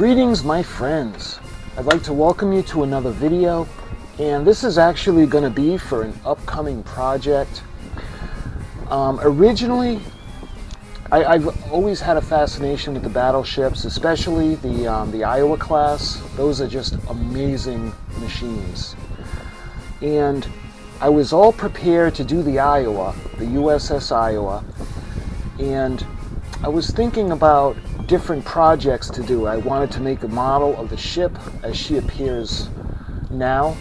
Greetings, my friends. I'd like to welcome you to another video, and this is actually going to be for an upcoming project. Originally, I've always had a fascination with the battleships, especially the Iowa class. Those are just amazing machines. And I was all prepared to do the Iowa, the U.S.S. Iowa, and I was thinking about different projects to do. I wanted to make a model of the ship as she appears now.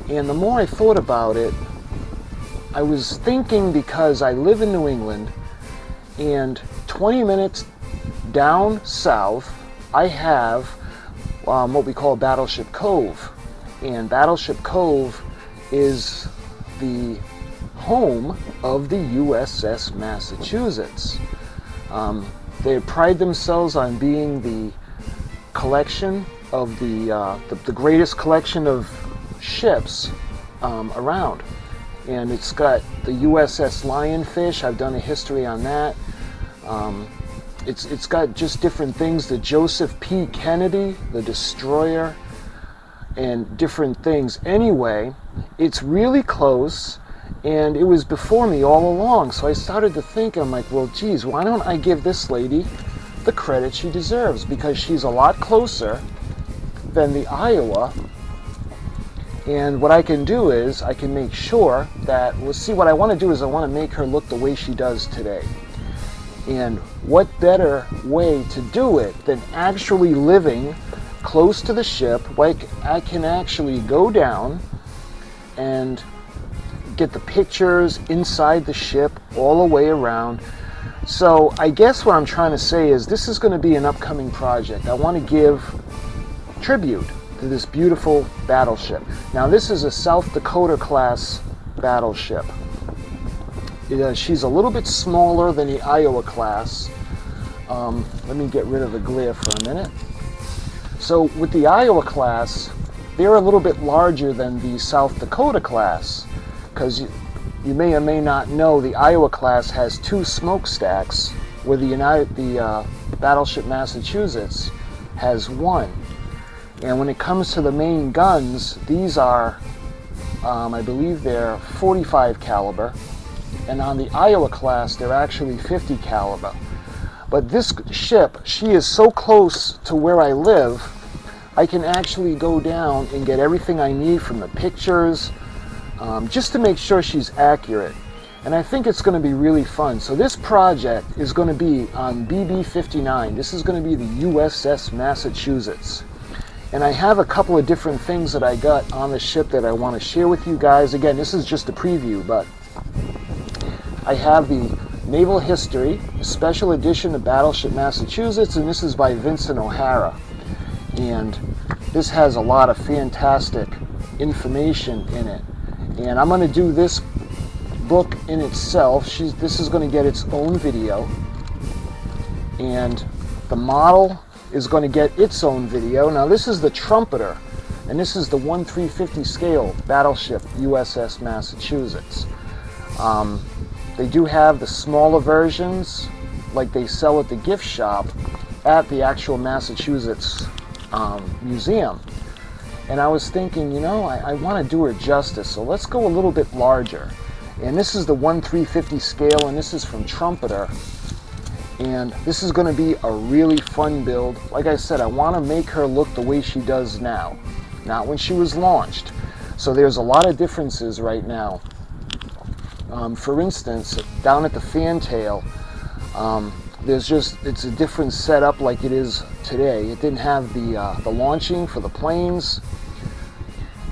And the more I thought about it, I was thinking, because I live in New England, and 20 minutes down south, I have what we call Battleship Cove. And Battleship Cove is the home of the U.S.S. Massachusetts. They pride themselves on being the collection of the greatest collection of ships around. And it's got the U.S.S. Lionfish. I've done a history on that. It's got just different things. The Joseph P. Kennedy, the destroyer, and different things. Anyway, it's really close. And it was before me all along, so I started to think, I'm like, well, geez, why don't I give this lady the credit she deserves? Because she's a lot closer than the Iowa. And what I can do is, I can make sure that, well, see, what I want to do is I want to make her look the way she does today. And what better way to do it than actually living close to the ship? Like, I can actually go down and get the pictures inside the ship all the way around. So I guess what I'm trying to say is this is going to be an upcoming project. I want to give tribute to this beautiful battleship. Now, this is a South Dakota class battleship. She's a little bit smaller than the Iowa class. Let me get rid of the glare for a minute. So with the Iowa class, they're a little bit larger than the South Dakota class. Because you may or may not know, the Iowa class has two smokestacks, where the Battleship Massachusetts has one. And when it comes to the main guns, these are, I believe they're 45 caliber, and on the Iowa class, they're actually 50 caliber. But this ship, she is so close to where I live, I can actually go down and get everything I need from the pictures, just to make sure she's accurate. And I think it's going to be really fun. So this project is going to be on BB-59. This is going to be the U.S.S. Massachusetts. And I have a couple of different things that I got on the ship that I want to share with you guys. Again, this is just a preview, but I have the Naval History, a special edition of Battleship Massachusetts, and this is by Vincent O'Hara. And this has a lot of fantastic information in it. And I'm going to do this book in itself. This is going to get its own video. And the model is going to get its own video. Now, this is the Trumpeter, and this is the 1/350 scale Battleship U.S.S. Massachusetts. They do have the smaller versions, like they sell at the gift shop at the actual Massachusetts museum. And I was thinking, you know, I want to do her justice, so let's go a little bit larger. And this is the 1/350 scale, and this is from Trumpeter. And this is going to be a really fun build. Like I said, I want to make her look the way she does now, not when she was launched. So there's a lot of differences right now. For instance, down at the fantail, it's a different setup like it is today. It didn't have the launching for the planes.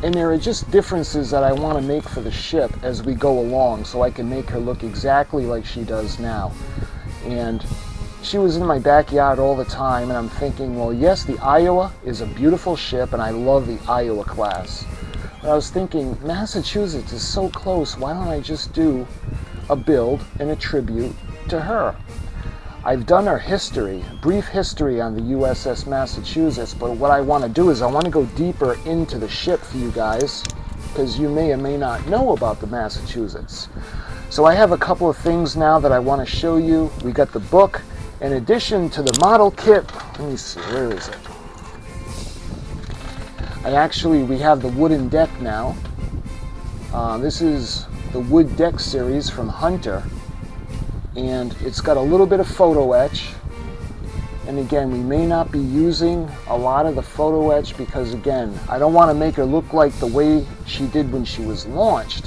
And there are just differences that I want to make for the ship as we go along, so I can make her look exactly like she does now. And she was in my backyard all the time, and I'm thinking, well, yes, the Iowa is a beautiful ship, and I love the Iowa class. But I was thinking, Massachusetts is so close, why don't I just do a build and a tribute to her? I've done her history, brief history on the U.S.S. Massachusetts, but what I want to do is I want to go deeper into the ship for you guys, because you may or may not know about the Massachusetts. So I have a couple of things now that I want to show you. We got the book, in addition to the model kit. Let me see, where is it? We have the wooden deck now. This is the wood deck series from Hunter, and it's got a little bit of photo etch. And again, we may not be using a lot of the photo etch because, again, I don't want to make her look like the way she did when she was launched.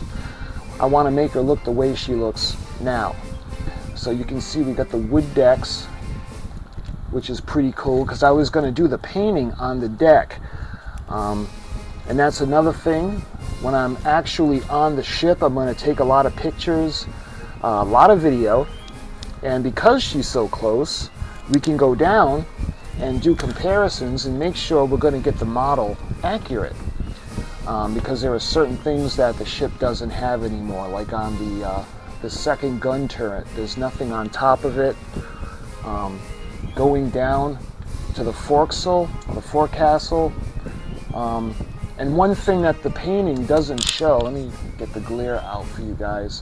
I want to make her look the way she looks now. So you can see we got the wood decks, which is pretty cool because I was going to do the painting on the deck. And that's another thing. When I'm actually on the ship, I'm going to take a lot of pictures, a lot of video, and because she's so close, we can go down and do comparisons and make sure we're going to get the model accurate. Because there are certain things that the ship doesn't have anymore, like on the second gun turret. There's nothing on top of it. Going down to the forecastle, and one thing that the painting doesn't show, let me get the glare out for you guys.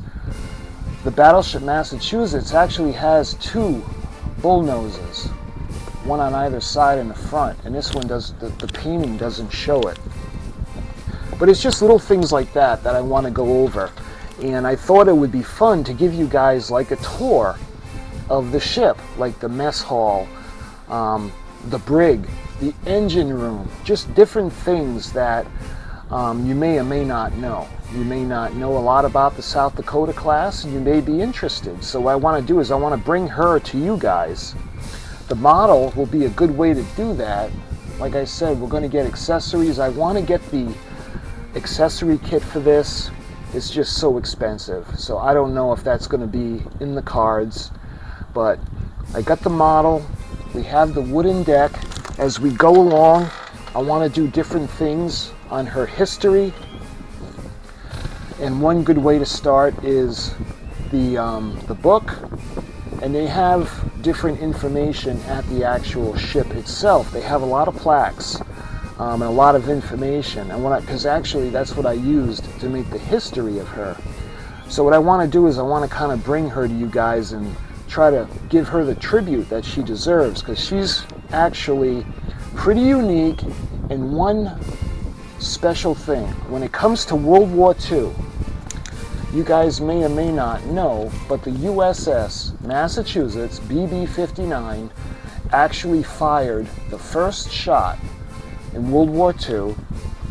The Battleship Massachusetts actually has two bull noses, one on either side in the front, and this one does, the painting doesn't show it. But it's just little things like that that I want to go over, and I thought it would be fun to give you guys like a tour of the ship, like the mess hall, the brig, the engine room, just different things that you may or may not know. You may not know a lot about the South Dakota class, and you may be interested. So what I want to do is I want to bring her to you guys. The model will be a good way to do that. Like I said, we're going to get accessories. I want to get the accessory kit for this. It's just so expensive. So I don't know if that's going to be in the cards. But I got the model. We have the wooden deck. As we go along, I want to do different things on her history. And one good way to start is the book, and they have different information at the actual ship itself. They have a lot of plaques and a lot of information, and because actually that's what I used to make the history of her. So what I want to do is I want to kind of bring her to you guys and try to give her the tribute that she deserves, because she's actually pretty unique in one special thing. When it comes to World War II, you guys may or may not know, but the U.S.S. Massachusetts BB-59 actually fired the first shot in World War II,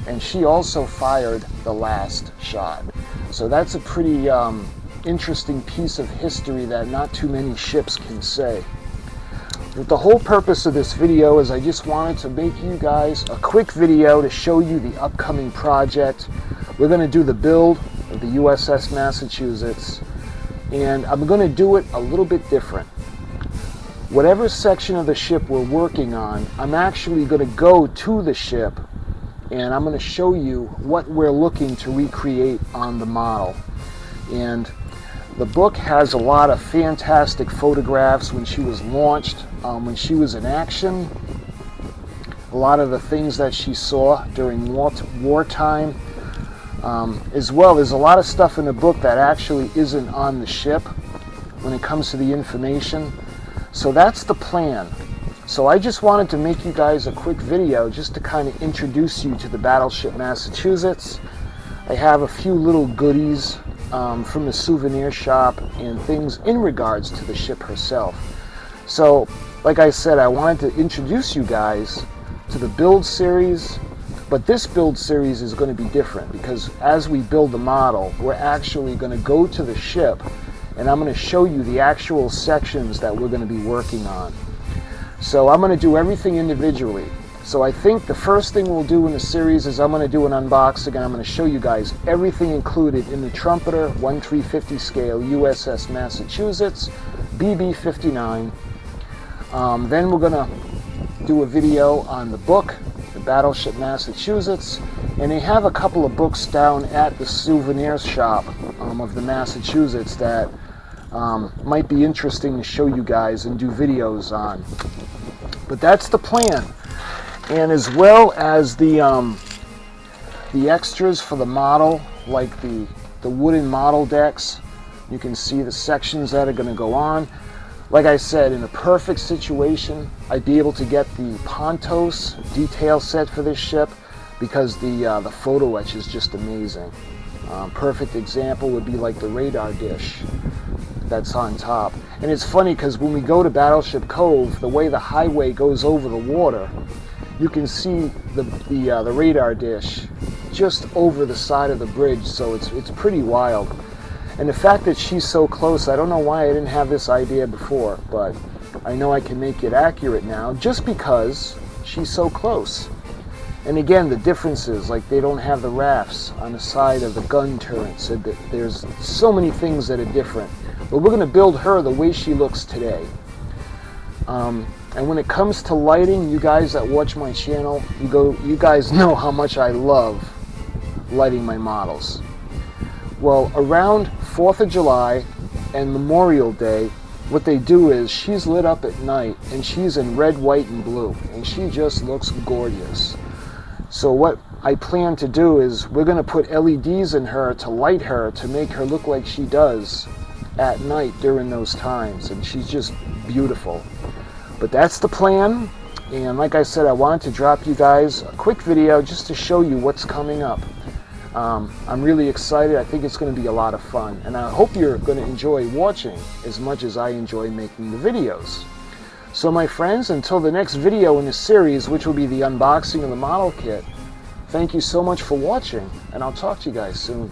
and she also fired the last shot. So that's a pretty interesting piece of history that not too many ships can say. But the whole purpose of this video is I just wanted to make you guys a quick video to show you the upcoming project. We're going to do the build of the U.S.S. Massachusetts, and I'm going to do it a little bit different. Whatever section of the ship we're working on, I'm actually going to go to the ship and I'm going to show you what we're looking to recreate on the model. And the book has a lot of fantastic photographs when she was launched, when she was in action, a lot of the things that she saw during wartime. As well, there's a lot of stuff in the book that actually isn't on the ship when it comes to the information. So that's the plan. So I just wanted to make you guys a quick video just to kind of introduce you to the Battleship Massachusetts. I have a few little goodies from the souvenir shop and things in regards to the ship herself. So, like I said, I wanted to introduce you guys to the build series. But this build series is going to be different because as we build the model, we're actually going to go to the ship and I'm going to show you the actual sections that we're going to be working on. So I'm going to do everything individually. So I think the first thing we'll do in the series is I'm going to do an unboxing and I'm going to show you guys everything included in the Trumpeter 1/350 scale U.S.S. Massachusetts BB-59. Then we're going to do a video on the book, the Battleship Massachusetts, and they have a couple of books down at the souvenir shop of the Massachusetts that might be interesting to show you guys and do videos on. But that's the plan, and as well as the extras for the model, like the wooden model decks. You can see the sections that are going to go on. Like I said, in a perfect situation, I'd be able to get the Pontos detail set for this ship, because the photo etch is just amazing. Perfect example would be like the radar dish that's on top. And it's funny because when we go to Battleship Cove, the way the highway goes over the water, you can see the radar dish just over the side of the bridge, so it's pretty wild. And the fact that she's so close, I don't know why I didn't have this idea before, but I know I can make it accurate now just because she's so close. And again, the differences, like they don't have the rafts on the side of the gun turrets. So there's so many things that are different. But we're going to build her the way she looks today. And when it comes to lighting, you guys that watch my channel, you guys know how much I love lighting my models. Well, around 4th of July and Memorial Day, what they do is she's lit up at night and she's in red, white, and blue, and she just looks gorgeous. So what I plan to do is we're going to put LEDs in her to light her to make her look like she does at night during those times, and she's just beautiful. But that's the plan, and like I said, I wanted to drop you guys a quick video just to show you what's coming up. I'm really excited. I think it's going to be a lot of fun, and I hope you're going to enjoy watching as much as I enjoy making the videos. So my friends, until the next video in this series, which will be the unboxing of the model kit, thank you so much for watching, and I'll talk to you guys soon.